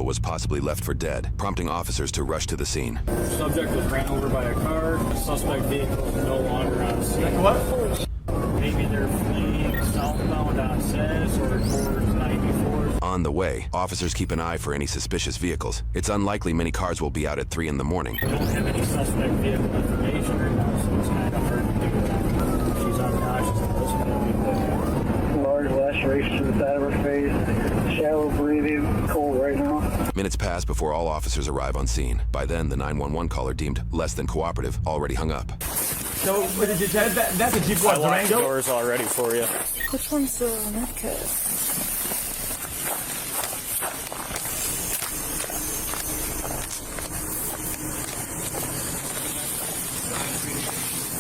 was possibly left for dead, prompting officers to rush to the scene. Subject was ran over by a car. Suspect vehicle is no longer on scene. What? Maybe they're fleeing southbound on Sass or towards 94. On the way, officers keep an eye for any suspicious vehicles. It's unlikely many cars will be out at 3 in the morning. We don't have any suspect vehicle information right now, so it's kind of hard to do that. She's unconscious at this point. Large lacerations to the side of her face, shallow breathing, cold right now. Minutes pass before all officers arrive on scene. By then, the 911 caller, deemed less than cooperative, already hung up. So, what did you tell that's a Jeep what, I locked the Durango? doors all ready for you. Which one's the medkit?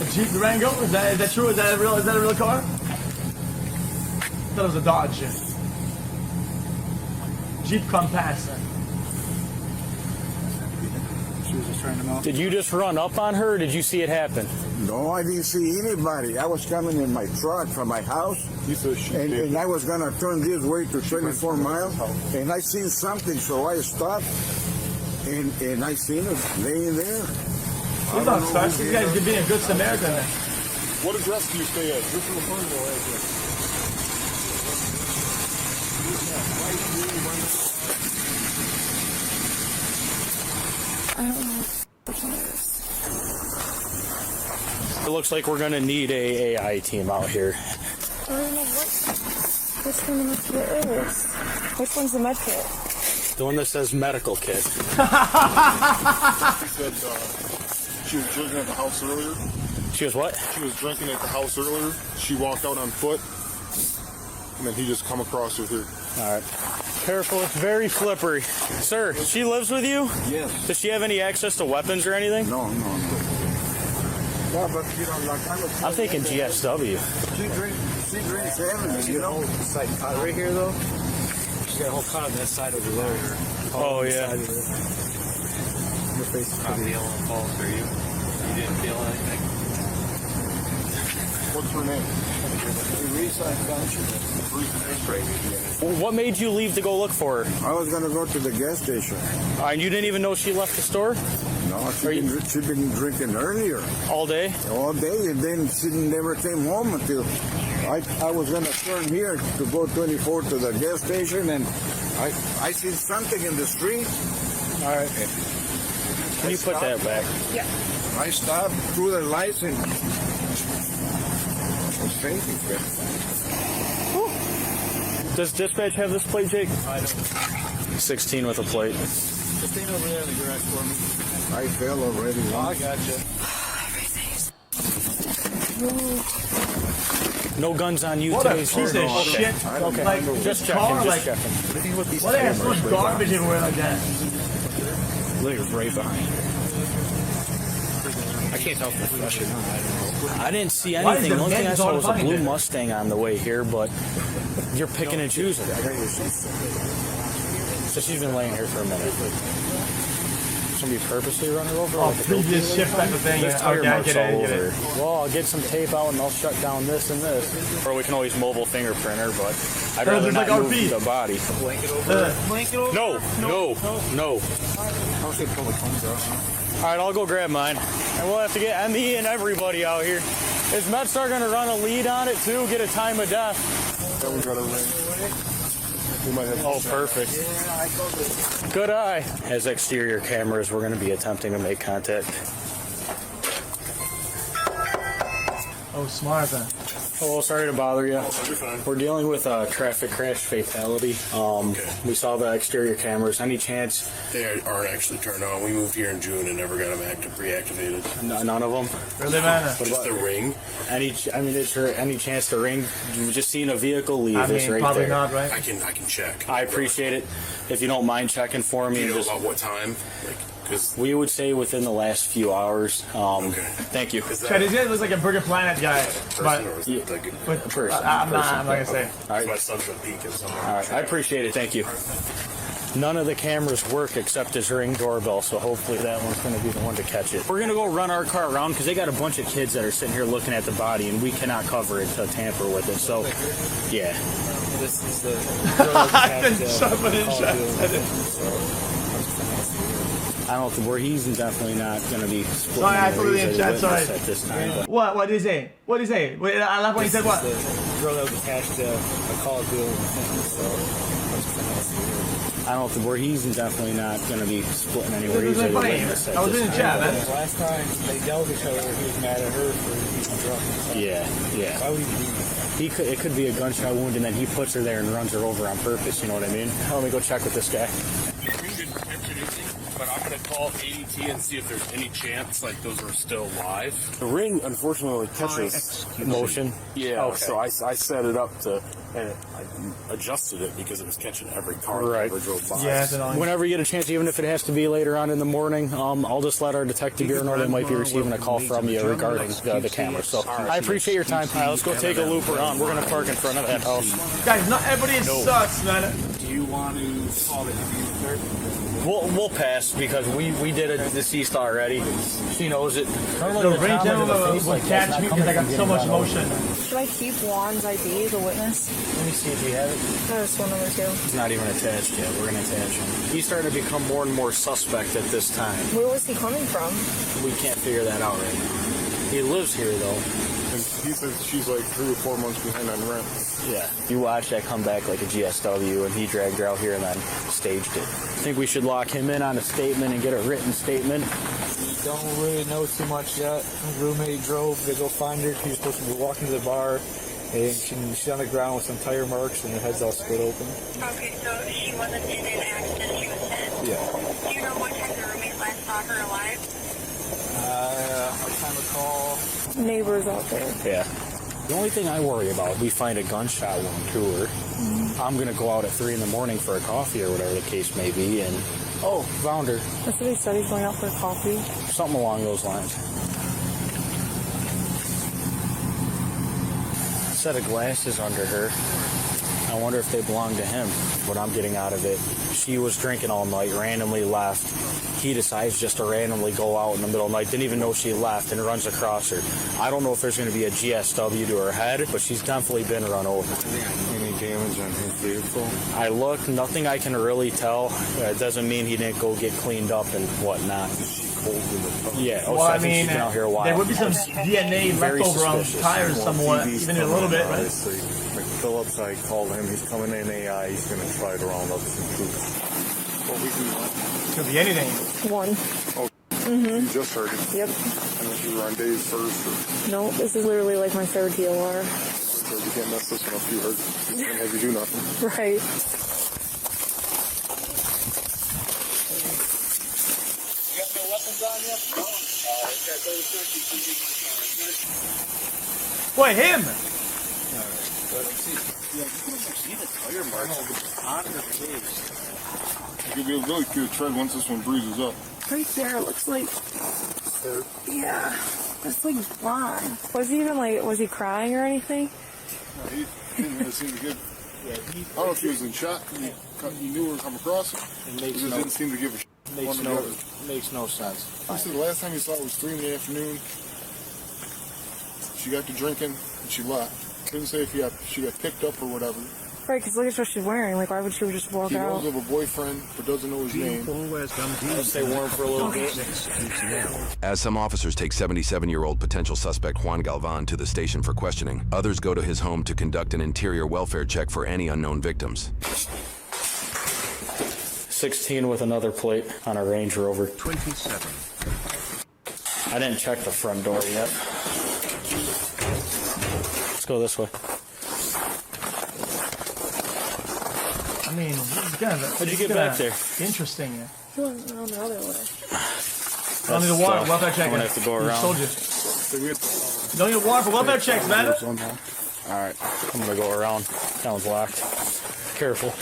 A Jeep Durango? Is that true? Is that a real car? I thought it was a Dodge. Jeep Compass. She was just trying to mount. Did you just run up on her, or did you see it happen? No, I didn't see anybody. I was coming in my truck from my house, and I was gonna turn this way to 24 miles, and I seen something, so I stopped, and I seen it laying there. He's not stuck. You guys could be a good Samaritan then. What address do you stay at? This is a personal address. I don't know which one it is. It looks like we're gonna need a AI team out here. I don't know which one the medkit is. Which one's the medkit? The one that says medical kit. She said she was drinking at the house earlier. She was what? She was drinking at the house earlier. She walked out on foot, and then he just come across with her. All right. Careful, it's very slippery. Sir, she lives with you? Yes. Does she have any access to weapons or anything? No. Yeah, but you know, like I was. I'm thinking GSW. She drinks heavily, you know. Side cut right here, though. She's got a whole cut on that side over there. Oh, yeah. Your face is not feeling a pulse for you. You didn't feel anything. What's her name? What made you leave to go look for her? I was gonna go to the gas station. And you didn't even know she left the store No, she'd been drinking earlier all day? all day, and then she never came home until I was gonna turn here to go 24 to the gas station, and I seen something in the street. All right. Can you put that back? Yeah. I stopped, threw the lights, and was fainting. Does dispatch have this plate, Jake? I don't. 16 with a plate. Just stand over there in the garage for me. I fell already. Oh, I got you. No guns on you What a today, piece sir. of shit. Okay. Like, Just car, checking, like, just checking. Everything with these what has so cameras much right garbage everywhere like that? Look, it's right behind. I can't tell if it's fresh or not. I don't know. I didn't see Why is anything. the The only thing I men's saw all was a behind blue it? Mustang on the way here, but you're picking and choosing. So she's been laying here for a minute. Somebody purposely run her over? Oh, like a previous dope shift dealer? type of thing. There's Yeah. tire Okay, I marks get it, all I get over. it. Well, I'll get some tape out and I'll shut down this and this. Or we can always mobile fingerprint her, but I'd Or rather just not like move RP. the body. Blanket over. Blanket over. No. I'll say pull the cones out. All right, I'll go grab mine. And we'll have to get ME and everybody out here. Is MedStar going to run a lead on it too? Get a time of death? Then we got a ring. We might have. Oh, perfect. Good eye. As exterior cameras, we're going to be attempting to make contact. Oh, smart then. Hello, sorry to bother you. We're dealing with a traffic crash fatality. We saw the exterior cameras. Any chance? They aren't actually turned on. We moved here in June and never got them reactivated. None of them. Really, man? Just the ring. Is there any chance to ring? We've just seen a vehicle leave. I It's mean, right probably there. not, right? I can check. I appreciate it. If you don't mind checking for me. Do you know Just, about what time? Like, because we would say within the last few hours. Thank you. Chad, this guy looks like a Burger Planet guy. But, or is it like but Person. I'm not going to say. All right. my son's been peeking somewhere? All right, I appreciate it. Thank you. None of the cameras work except his Ring doorbell, so hopefully that one's going to be the one to catch it. We're going to go run our car around because they got a bunch of kids that are sitting here looking at the body, and we cannot cover it to tamper with it. So, yeah. This is the girl that Then attacked someone in chat said it. I don't think where he's definitely not going to be splitting Sorry, I any put it in ways chat, as a witness sorry. at this time. But What did he say? What did he say? Wait, I love when he This said what? is the girl that was attached to a call deal with I don't think where he's definitely not going to be splitting any This ways is as a funny. witness at I was this in the time. chat, man. Last time they dealt with each other, he was mad at her for being drunk. Yeah. Why would he do that? It could be a gunshot wound, and then he puts her there and runs her over on purpose. You know what I mean? Let me go check with this guy. Ring didn't catch anything, but I'm gonna call ADT and see if there's any chance like those are still live. The ring unfortunately catches Motion. Yeah, Okay. so I set it up to, and I adjusted it because it was catching every car that Right. ever drove by. Yeah, it's annoying. Whenever you get a chance, even if it has to be later on in the morning, I'll just let our detective bureau know they might be receiving a call from you regarding the camera. So I appreciate your time. Let's go take a loop around. We're going to park in front of that house. Guys, not everybody is sus, man. Do you want to call it third? We'll pass because we did a deceased already. She knows it. The ring gentleman would catch me because I got so much motion. Should I keep Juan's ID, the witness? Let me see if you have it. That's one number 2. He's not even attached yet. We're going to attach him. He's starting to become more and more suspect at this time. Where was he coming from? We can't figure that out right now. He lives here though. And he says she's like 3 or 4 months behind on rent. Yeah. You watched that come back like a GSW, and he dragged her out here and then staged it. I think we should lock him in on a statement and get a written statement. Don't really know too much yet. Roommate drove to go find her. She was supposed to be walking to the bar, and she's on the ground with some tire marks, and her head's all split open. Okay, so she wasn't in an accident, she was hit. Yeah. Do you know what time the roommate last saw her alive? I can't recall. Neighbors out there. Yeah. The only thing I worry about, we find a gunshot wound to her. I'm going to go out at 3 in the morning for a coffee or whatever the case may be, and, found her. That's what he said, he's going out for coffee. Something along those lines. Set of glasses under her. I wonder if they belong to him. What I'm getting out of it, she was drinking all night, randomly left. He decides just to randomly go out in the middle of the night, didn't even know she left, and runs across her. I don't know if there's going to be a GSW to her head, but she's definitely been run over. Any damage on his vehicle? I looked, nothing I can really tell. It doesn't mean he didn't go get cleaned up and whatnot. Yeah, Well, I think mean, she's been out here a while. there would be some DNA Very leftover on suspicious. tires somewhat, even a little bit, right? Phillips, I called him. He's coming in AI. He's going to try to round up some troops. What we can Could be anything. 1. You just heard it. Yep. Unless you were on days first, or No, this is literally like my 3rd DOR. so you can't mess this one up too hard. He's going to have you do nothing. Right. Boy, him! You'll be really cute tread once this one breezes up. Right there, it looks like... Yeah. It's like blonde. Was he even like, was he crying or anything? No, he didn't really seem to give. I don't know if he was in shock. He knew her come across him. It He makes just no, didn't seem to give a shit. makes one no, or the other. makes no sense. He said the last time he saw it was 3 in the afternoon. She got to drinking and she left. Didn't say if she got picked up or whatever. Right, because look at what she's wearing. Like, why would she just walk He out? knows of a boyfriend but doesn't know his name. Let's stay warm for a little bit. As some officers take 77-year-old potential suspect Juan Galvan to the station for questioning, others go to his home to conduct an interior welfare check for any unknown victims. 16 with another plate on a Range Rover. 27. I didn't check the front door yet. Let's go this way. I mean, this is kind of... How'd you get back there? Interesting. He wasn't on the other way. Don't need a warrant for welfare check. I'm gonna have to go around. Told you. Don't need a warrant for welfare checks, man. Alright, I'm gonna go around. That one's locked. Careful.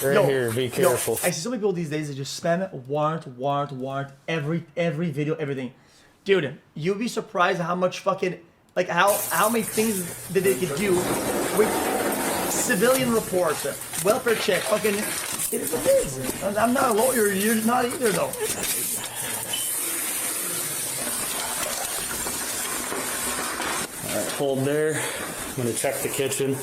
Right here, be careful. I see so many people these days that just spam warrant, every video, everything. Dude, you'd be surprised how much fucking, like how many things that they could do with civilian reports, welfare check, fucking, it is what it is. I'm not a lawyer, you're not either though. Alright, hold there. I'm gonna check the kitchen.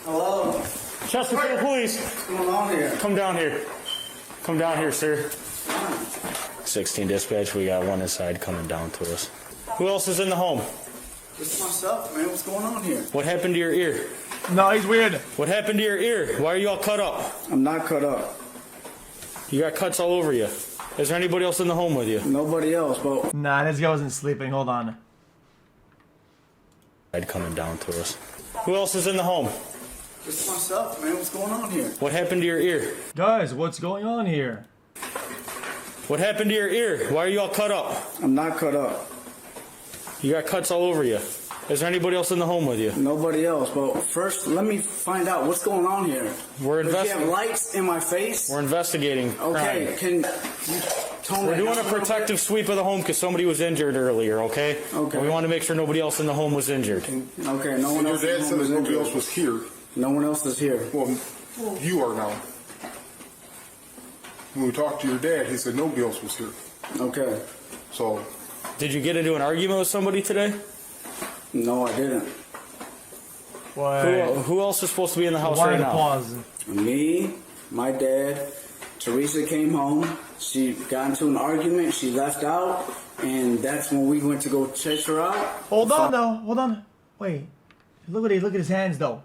Hello. Chesterfield Police. What's going on here? Come down here. Come down here, sir. 16 dispatch, we got one inside coming down to us. Who else is in the home? Just myself, man. What's going on here? What happened to your ear? No, he's weird. What happened to your ear? Why are you all cut up? I'm not cut up. You got cuts all over you. Is there anybody else in the home with you? Nobody else, but... Nah, this guy wasn't sleeping. Hold on. Coming down to us. Who else is in the home? Just myself, man. What's going on here? What happened to your ear? Guys, what's going on here? What happened to your ear? Why are you all cut up? I'm not cut up. You got cuts all over you. Is there anybody else in the home with you? Nobody else, but first, let me find out what's going on here. We're Does she have investigating. lights in my face? We're investigating. Okay, crime. can you tell me... We're doing a protective sweep of the home because somebody was injured earlier, okay? Okay. And we want to make sure nobody else in the home was injured. Okay, no one Your else dad is said that nobody injured. else was here. No one else is here. Well, you are now. When we talked to your dad, he said nobody else was here. Okay. So, Did you get into an argument with somebody today? No, I didn't. Who else is supposed to be in the house Why right the now? pause? Me, my dad, Teresa came home. She got into an argument. She left out, and that's when we went to go check her out. Hold on, though. Hold on. Wait. Look at his hands, though.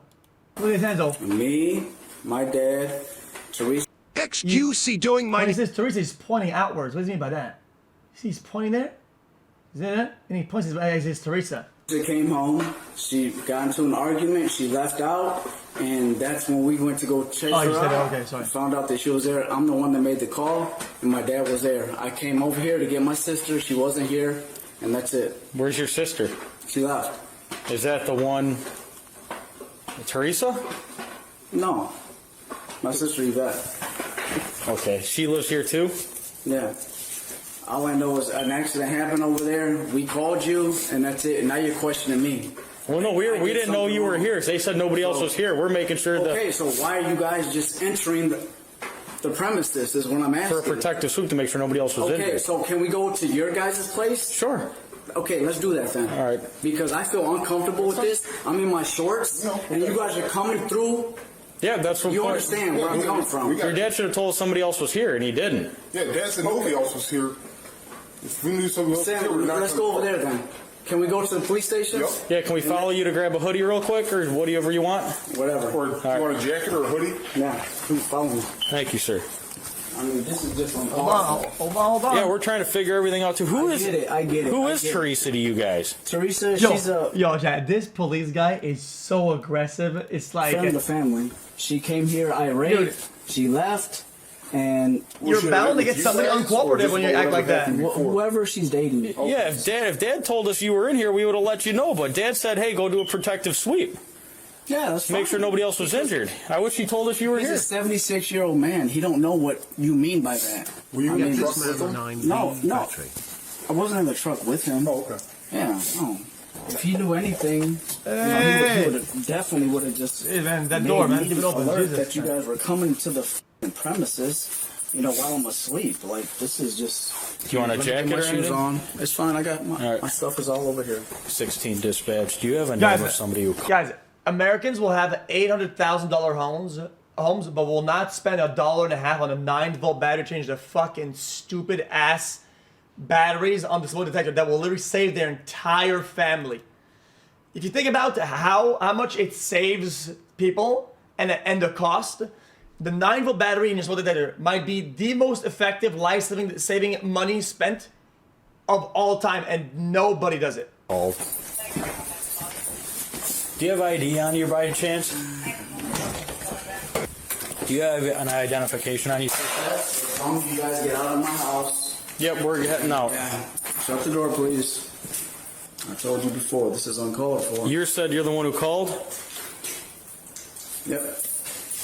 Look at his hands, though. Me, my dad, Teresa. xQc doing my... When he says Teresa, he's pointing outwards. What does he mean by that? See, he's pointing there? Is that it? And he points his... He says Teresa. She came home. She got into an argument. She left out, and that's when we went to go check her you said out. that. Okay, sorry. Found out that she was there. I'm the one that made the call, and my dad was there. I came over here to get my sister. She wasn't here, and that's it. Where's your sister? She left. Is that the one... Teresa? No. My sister Yvette. Okay. She lives here too? Yeah. All I know is an accident happened over there. We called you, and that's it. And now you're questioning me. Well, no, we didn't know you were here. They said nobody else was here. We're making sure that... Okay, so why are you guys just entering the premises is what I'm asking. For a protective sweep to make sure nobody else was Okay, injured. so can we go to your guys' place? Sure. Okay, let's do that then. All right. Because I feel uncomfortable with this. I'm in my shorts, and you guys are coming through. Yeah, that's what... You understand where I'm coming from. Your dad should have told us somebody else was here, and he didn't. yeah, Dad said nobody else was here. If we knew somebody else was here, Sam, we're not let's gonna- go over there then. Can we go to the police station? Yep. Yeah, can we follow you to grab a hoodie real quick, or whatever you want? Whatever. Or you want a jacket or a hoodie? Yeah, please follow me. Thank you, sir. I mean, this is just Hold on. Hold on. Yeah, we're trying to figure everything out too. Who I is get it, I get it, Who I is get it. Teresa to you guys? Teresa, she's a Yo, Chad, this police guy is so aggressive. It's like... friend of the family. She came here irate. Dude. She left, and You're bound to get you somebody guys, or uncooperative just when you whatever act like that. happened before? whoever she's dating. Yeah, if Dad told us you were in here, we would have let you know. But Dad said, "Hey, go do a protective sweep. Yeah, that's Make fine. sure nobody else was injured." I wish he told us you were He's here. a 76-year-old man. He don't know what you mean by that. Were you I in mean, the truck with him? No. I wasn't in the truck with him. Oh, okay. Yeah, no. If he knew anything, he would have definitely would have just. Hey, man, that made door, man, me keep it open. alert Jesus, that you man. guys were coming to the f***ing premises. While I'm asleep. Like, this is just. Do you want a Let me get jacket my or shoes anything? on. It's fine. I got my, All right. my stuff is all over here. 16 dispatch. Do you have a name Guys, of somebody who? Guys, Americans will have $800,000 homes, but will not spend $1.50 on a 9-volt battery to change their fucking stupid ass batteries on the smoke detector that will literally save their entire family. If you think about how much it saves people and the cost, the 9-volt battery in your smoke detector might be the most effective life-saving money spent of all time, and nobody does it. Do you have ID on you by chance? Do you have an identification on you? As long as you guys get out of my house. Yep, we're heading out. Yeah. Shut the door, please. I told you before, this is uncalled for. You said you're the one who called? Yep.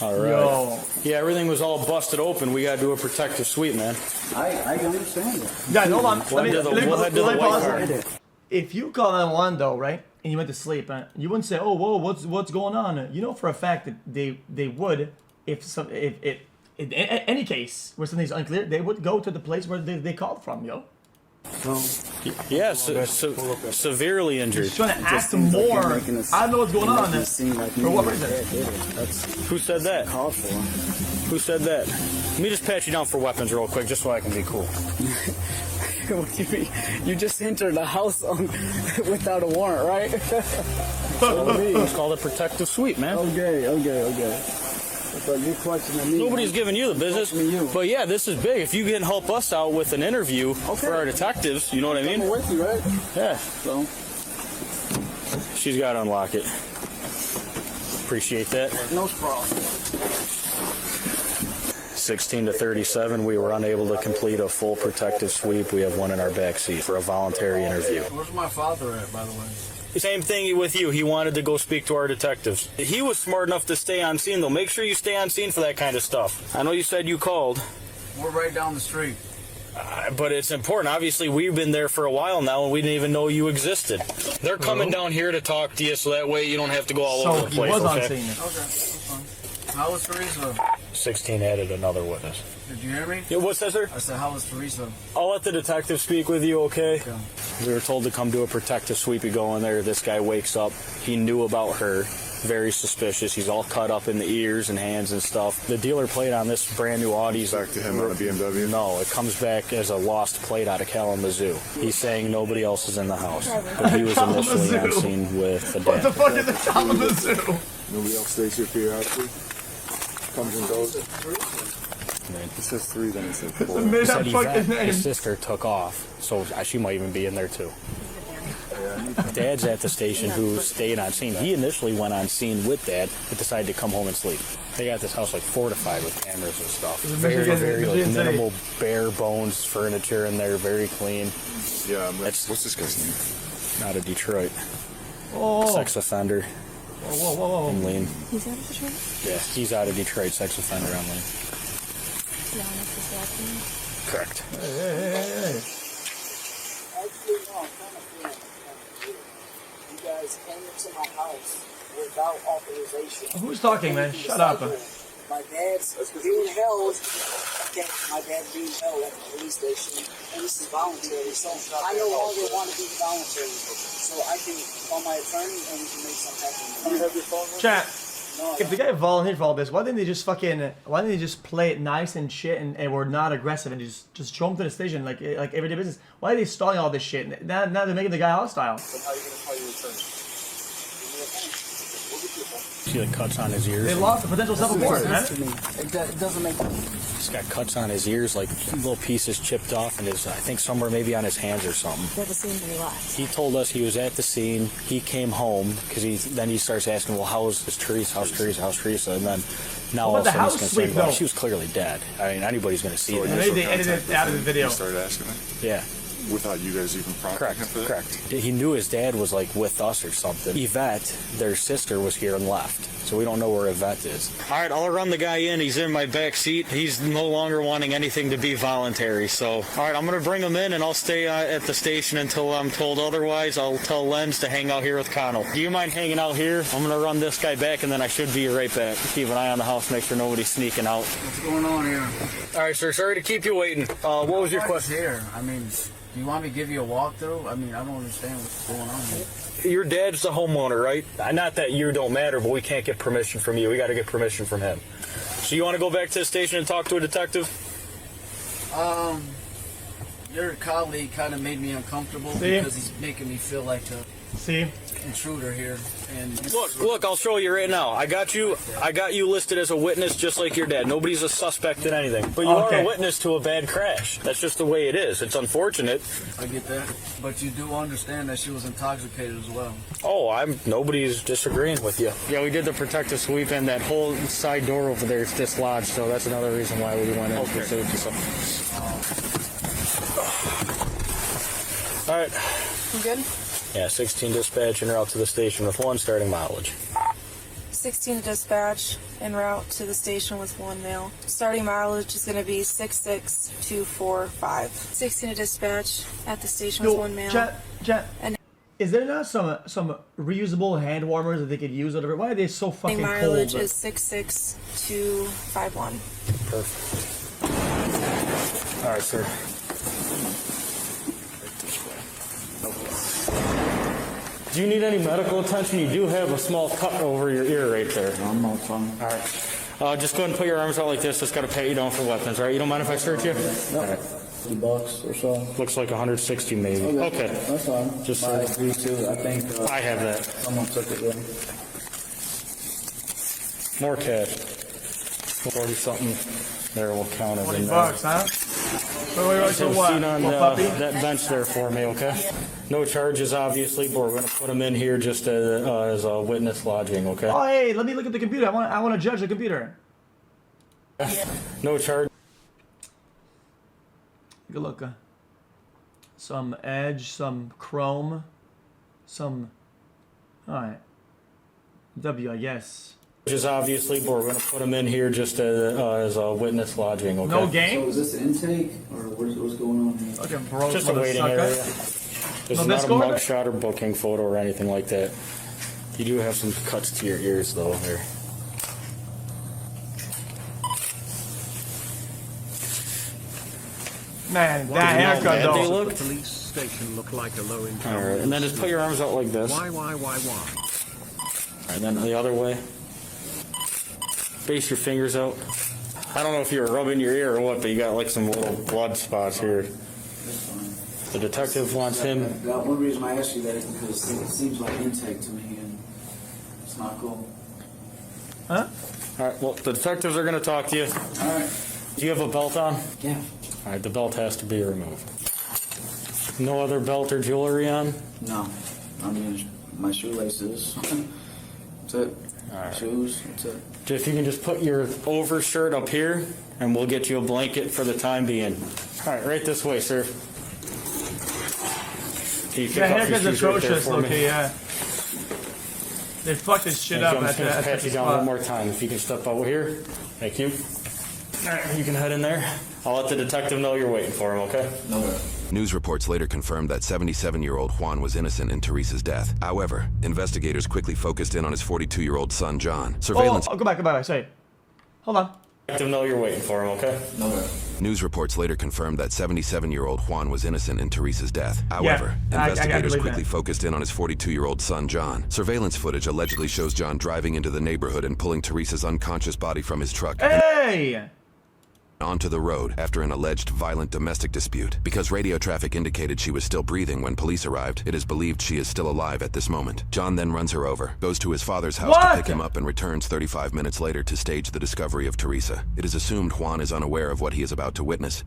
All right. Yo. Yeah, everything was all busted open. We got to do a protective sweep, man. I understand that. Guys, hold on. We'll head to the white pause car. it. If you call 911 though, right, and you went to sleep, you wouldn't say, "Oh, whoa, what's going on?" You know for a fact that they would, if in any case where something's unclear, they would go to the place where they called from, yo. Yes, severely injured. He's trying to act more. I don't know what's going on. For what reason? Who said that? Who said that? Let me just pat you down for weapons real quick, just so I can be cool. What do you mean? You just entered the house without a warrant, right? It's called a protective sweep, man. Okay. But you questioning me. Nobody's giving you the business. But yeah, this is big. If you can help us out with an interview for our detectives, you know what I mean? I'm with you, right? Yeah. So. She's got to unlock it. Appreciate that. No problem. 16 to 37, we were unable to complete a full protective sweep. We have one in our back seat for a voluntary interview. Where's my father at, by the way? Same thing with you. He wanted to go speak to our detectives. He was smart enough to stay on scene, though. Make sure you stay on scene for that kind of stuff. I know you said you called. We're right down the street. But it's important. Obviously, we've been there for a while now, and we didn't even know you existed. They're coming down here to talk to you, so that way you don't have to go all over the place. So he was on okay? scene. Okay, that's fine. How was Teresa? 16 added another witness. Did you hear me? Yeah, what's that, sir? I said, how was Teresa? I'll let the detective speak with you, okay? Okay. We were told to come do a protective sweep. You go in there. This guy wakes up. He knew about her. Very suspicious. He's all cut up in the ears and hands and stuff. The dealer plate on this brand new Audi's Back to him on a BMW? No, it comes back as a lost plate out of Kalamazoo. He's saying nobody else is in the house. But he was initially on scene with the dad. What the fuck is the Kalamazoo? Nobody else stays here periodically? Comes and goes? It says 3, then it says 4. Made Said up Yvette, fucking name. his sister took off, so she might even be in there too. Dad's at the station who stayed on scene. He initially went on scene with Dad, but decided to come home and sleep. They got this house like fortified with cameras and stuff. Very like minimal bare bones furniture in there, very clean. Yeah, what's this guy's name? Out of Detroit. Oh. Sex offender. Whoa. On lean. He's out of Detroit? Yeah, he's out of Detroit, sex offender on lean. Correct. Hey. Actually, no, I'm trying to figure out. You guys came into my house without authorization. Who's talking, man? Shut up. My dad's being held. Okay, my dad's being held at the police station, and this is voluntary. So I no longer want to be voluntary. So I can call my attorney, and we can make something happen. You have your phone number? Chat. If the guy volunteered for all this, why didn't they just play it nice and shit and were not aggressive and just show him to the station like everyday business? Why are they stalling all this shit? Now they're making the guy hostile. So how are you going to call your attorney? See the cuts on his ears? They lost the potential self-report, man. It doesn't make sense. He's got cuts on his ears, like little pieces chipped off, and I think somewhere maybe on his hands or something. At the scene when he left. He told us he was at the scene. He came home because then he starts asking, "Well, how's Teresa? How's Teresa?" And then now all of a sudden he's concerned about she was clearly dead. I mean, anybody's going to see that. Maybe they edited it out of the video. Started asking him? Yeah. Without you guys even prompting him for that? Correct. He knew his dad was like with us or something. Yvette, their sister, was here and left. So we don't know where Yvette is. All right, I'll run the guy in. He's in my back seat. He's no longer wanting anything to be voluntary. So, all right, I'm going to bring him in, and I'll stay at the station until I'm told otherwise. I'll tell Lenz to hang out here with Connell. Do you mind hanging out here? I'm going to run this guy back, and then I should be right back. Keep an eye on the house, make sure nobody's sneaking out. What's going on here? All right, sir. Sorry to keep you waiting. What was your question? Here, I mean, do you want me to give you a walkthrough? I mean, I don't understand what's going on here. Your dad's the homeowner, right? Not that you don't matter, but we can't get permission from you. We got to get permission from him. So you want to go back to the station and talk to a detective? Your colleague kind of made me uncomfortable because he's making me feel like a intruder here. And look, I'll show you right now. I got you listed as a witness just like your dad. Nobody's a suspect in anything. But you are a witness to a bad crash. That's just the way it is. It's unfortunate. I get that. But you do understand that she was intoxicated as well. Oh, nobody's disagreeing with you. Yeah, we did the protective sweep, and that whole side door over there is dislodged, so that's another reason why we went in for safety. So. All right. You good? Yeah, 16 dispatch en route to the station with 1 starting mileage. 16 dispatch en route to the station with 1 male. Starting mileage is going to be 66245. 16 dispatch at the station with 1 male. Jet. Is there not some reusable hand warmers that they could use? Whatever. Why are they so fucking cold? Mileage is 66251. Perfect. All right, sir. Do you need any medical attention? You do have a small cut over your ear right there. I'm not fine. All right. Just go ahead and put your arms out like this. Just got to pat you down for weapons, all right? You don't mind if I search you? All right. $50 or so. Looks like 160 maybe. Okay. That's fine. Just I agree too. I think I have that. someone took it then. More cash. 40 something. There, we'll count it. $20, in there. huh? Wait, Just have a what? seat on Puppy? that bench there for me, okay? No charges, obviously, but we're going to put them in here just as a witness lodging, okay? Oh, hey, let me look at the computer. I want to judge the computer. No charge. Take a look. Some Edge, some Chrome, some... Alright. W, I guess. Charges, obviously, but we're going to put them in here just as a witness lodging, okay? No game? So is this intake or what's going on here? Okay, bro. Just a waiting area. This is not a mugshot or booking photo or anything like that. You do have some cuts to your ears, though, there. Man, that haircut They though. look. Police station look like a low income. All right, and then just put your arms out like this. Why? And then the other way. Face your fingers out. I don't know if you're rubbing your ear or what, but you got like some little blood spots here. The detective wants him. The one reason I asked you that is because it seems like intake to me, and it's not cool. Huh? All right, well, the detectives are going to talk to you. All right. Do you have a belt on? Yeah. All right, the belt has to be removed. No other belt or jewelry on? No. I mean, my shoelaces. That's it. All right. Shoes. That's it. If you can just put your overshirt up here, and we'll get you a blanket for the time being. All right, right this way, sir. Can you pick The up your haircut's shoes right there atrocious, for me? okay, yeah. They fucked this shit Thank up you. I'm at just the, going to at pat the you down one spot. more time. If you can step over here. Thank you. All right, you can head in there. I'll let the detective know you're waiting for him, okay? No. News reports later confirmed that 77-year-old Juan was innocent in Teresa's death. However, investigators quickly focused in on his 42-year-old son, John. Surveillance... Oh, go back, sorry. Hold on. Detective know you're waiting for him, okay? No. News reports later confirmed that 77-year-old Juan was innocent in Teresa's death. However, I investigators believe quickly that. focused in on his 42-year-old son, John. Surveillance footage allegedly shows John driving into the neighborhood and pulling Teresa's unconscious body from his truck. Hey! Onto the road after an alleged violent domestic dispute. Because radio traffic indicated she was still breathing when police arrived, it is believed she is still alive at this moment. John then runs her over, goes to his father's house to pick him up, and returns 35 minutes later to stage the discovery of Teresa. It is assumed Juan is unaware of what he is about to witness.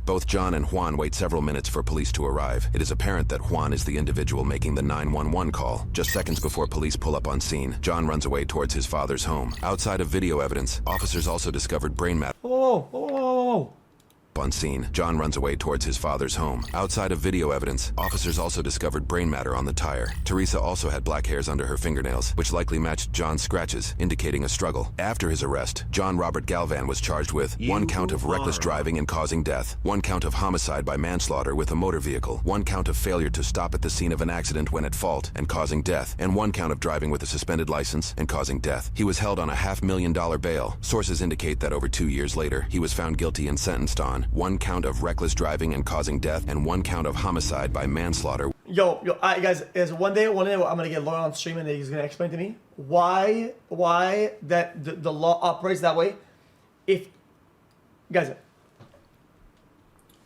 Both John and Juan wait several minutes for police to arrive. It is apparent that Juan is the individual making the 911 call. Just seconds before police pull up on scene, John runs away towards his father's home. Outside of video evidence, officers also discovered brain matter. Whoa. On scene, John runs away towards his father's home. Outside of video evidence, officers also discovered brain matter on the tire. Teresa also had black hairs under her fingernails, which likely matched John's scratches, indicating a struggle. After his arrest, John Robert Galvan was charged with 1 count of reckless driving and causing death, 1 count of homicide by manslaughter with a motor vehicle, 1 count of failure to stop at the scene of an accident when at fault and causing death, and 1 count of driving with a suspended license and causing death. He was held on a $500,000 bail. Sources indicate that over 2 years later, he was found guilty and sentenced on 1 count of reckless driving and causing death and 1 count of homicide by manslaughter. Yo, guys, is one day I'm gonna get Lauren on stream and he's gonna explain to me why that the law operates that way. If guys,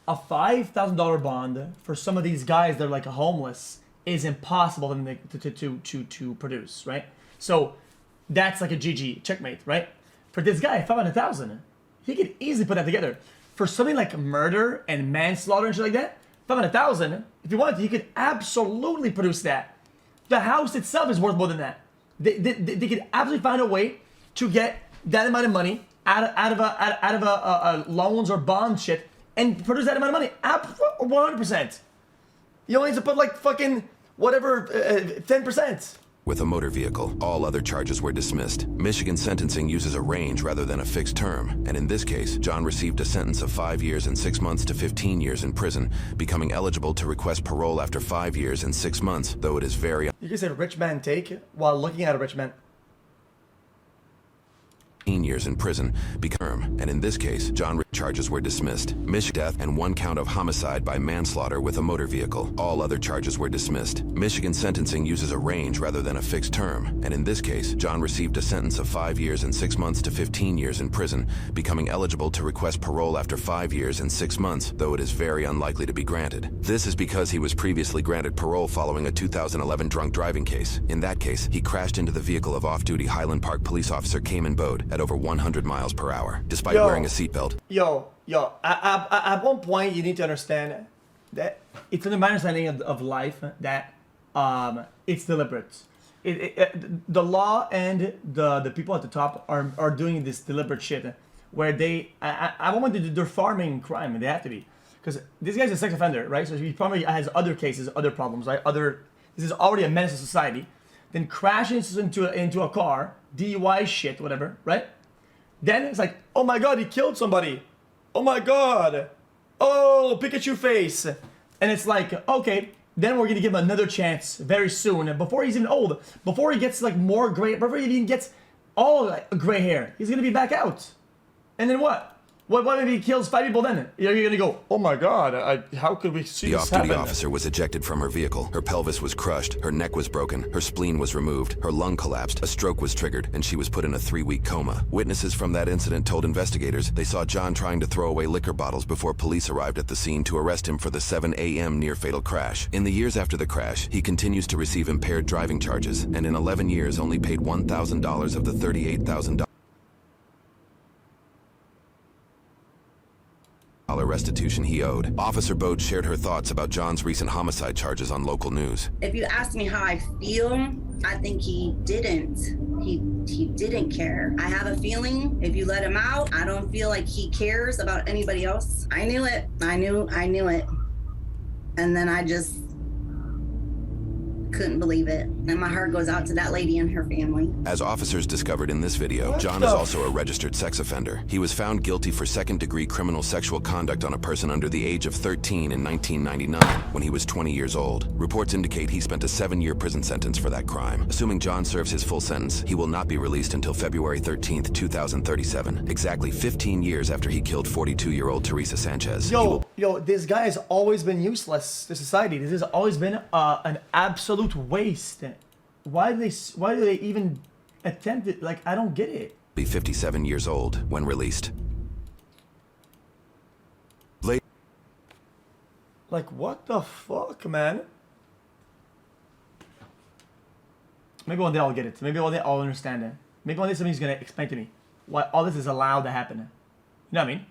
a $5,000 bond for some of these guys that are like homeless is impossible to produce, right? So that's like a GG checkmate, right? For this guy, 500,000, he could easily put that together. For something like murder and manslaughter and shit like that, 500,000, if you wanted to, you could absolutely produce that. The house itself is worth more than that. They could absolutely find a way to get that amount of money out of a loans or bond shit and produce that amount of money? 100%. You only need to put like fucking whatever 10%. With a motor vehicle, all other charges were dismissed. Michigan sentencing uses a range rather than a fixed term, and in this case, John received a sentence of 5 years and 6 months to 15 years in prison, becoming eligible to request parole after 5 years and 6 months, though it is very... You can say rich man take while looking at a rich man. 15 years in prison, and in this case, John charges were dismissed. Michigan death and 1 count of homicide by manslaughter with a motor vehicle. All other charges were dismissed. Michigan sentencing uses a range rather than a fixed term, and in this case, John received a sentence of 5 years and 6 months to 15 years in prison, becoming eligible to request parole after 5 years and 6 months, though it is very unlikely to be granted. This is because he was previously granted parole following a 2011 drunk driving case. In that case, he crashed into the vehicle of off-duty Highland Park police officer Cayman Bode at over 100 miles per hour, despite wearing a seatbelt. At one point, you need to understand that it's in my understanding of life that it's deliberate. The law and the people at the top are doing this deliberate shit where they, I want to do, they're farming crime, and they have to be. Because this guy's a sex offender, right? So he probably has other cases, other problems, right? This is already a menace to society. Then crashes into a car, DUI shit, whatever, right? Then it's like, oh my god, he killed somebody. Oh my god. Oh, Pikachu face. And it's like, okay, then we're gonna give him another chance very soon. Before he's even old, before he gets like more gray, before he even gets all like gray hair, he's gonna be back out. And then what? What if he kills 5 people then? You're gonna go, oh my god, how could we see this happen? The off-duty officer was ejected from her vehicle. Her pelvis was crushed, her neck was broken, her spleen was removed, her lung collapsed, a stroke was triggered, and she was put in a 3-week coma. Witnesses from that incident told investigators they saw John trying to throw away liquor bottles before police arrived at the scene to arrest him for the 7 a.m. near-fatal crash. In the years after the crash, he continues to receive impaired driving charges, and in 11 years only paid $1,000 of the $38,000 restitution he owed. Officer Bode shared her thoughts about John's recent homicide charges on local news. If you ask me how I feel, I think he didn't. He didn't care. I have a feeling if you let him out, I don't feel like he cares about anybody else. I knew it. I knew it. And then I just couldn't believe it. And my heart goes out to that lady and her family. As officers discovered in this video, John is also a registered sex offender. He was found guilty for second-degree criminal sexual conduct on a person under the age of 13 in 1999, when he was 20 years old. Reports indicate he spent a 7-year prison sentence for that crime. Assuming John serves his full sentence, he will not be released until February 13th, 2037, exactly 15 years after he killed 42-year-old Teresa Sanchez. Yo, this guy has always been useless to society. This has always been an absolute waste. Why do they even attempt it? Like, I don't get it. Be 57 years old when released. Like, what the fuck, man? Maybe one day I'll get it. Maybe one day I'll understand it. Maybe one day somebody's gonna explain to me why all this is allowed to happen. You know what I mean?